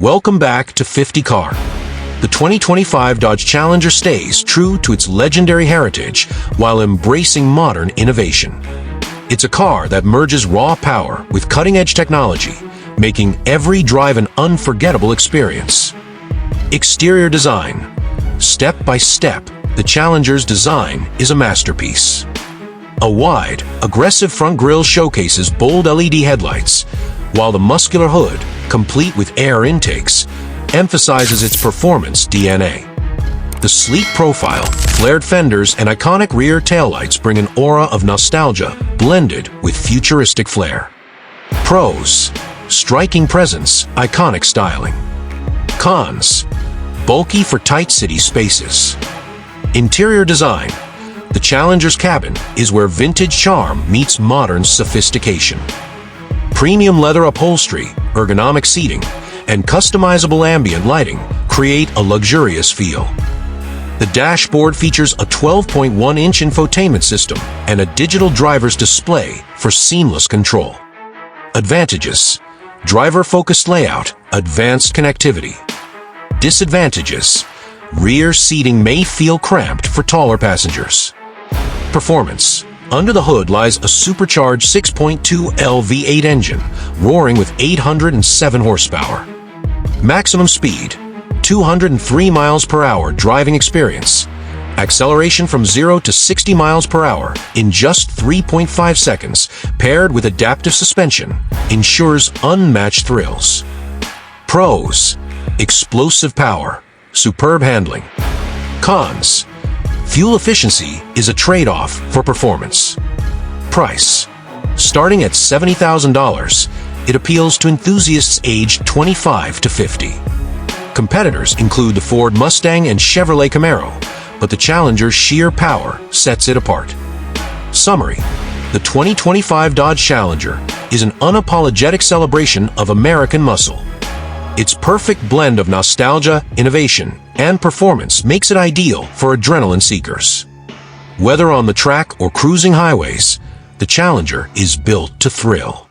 Welcome back to 50 Car. The 2025 Dodge Challenger stays true to its legendary heritage while embracing modern innovation. It's a car that merges raw power with cutting-edge technology, making every drive an unforgettable experience. Exterior design. Step by step, the Challenger's design is a masterpiece. A wide, aggressive front grille showcases bold LED headlights, while the muscular hood, complete with air intakes, emphasizes its performance DNA. The sleek profile, flared fenders, and iconic rear taillights bring an aura of nostalgia blended with futuristic flair. Pros: striking presence, iconic styling. Cons: bulky for tight city spaces. Interior design. The Challenger's cabin is where vintage charm meets modern sophistication. Premium leather upholstery, ergonomic seating, and customizable ambient lighting create a luxurious feel. The dashboard features a 12.1-inch infotainment system and a digital driver's display for seamless control. Advantages: driver-focused layout, advanced connectivity. Disadvantages: rear seating may feel cramped for taller passengers. Performance: under the hood lies a supercharged 6.2L V8 engine, roaring with 807 horsepower. Maximum speed: 203 miles per hour driving experience. Acceleration from 0 to 60 miles per hour in just 3.5 seconds, paired with adaptive suspension, ensures unmatched thrills. Pros: explosive power, superb handling. Cons: fuel efficiency is a trade-off for performance. Price: starting at $70,000, it appeals to enthusiasts aged 25 to 50. Competitors include the Ford Mustang and Chevrolet Camaro, but the Challenger's sheer power sets it apart. Summary: the 2025 Dodge Challenger is an unapologetic celebration of American muscle. Its perfect blend of nostalgia, innovation, and performance makes it ideal for adrenaline seekers. Whether on the track or cruising highways, the Challenger is built to thrill.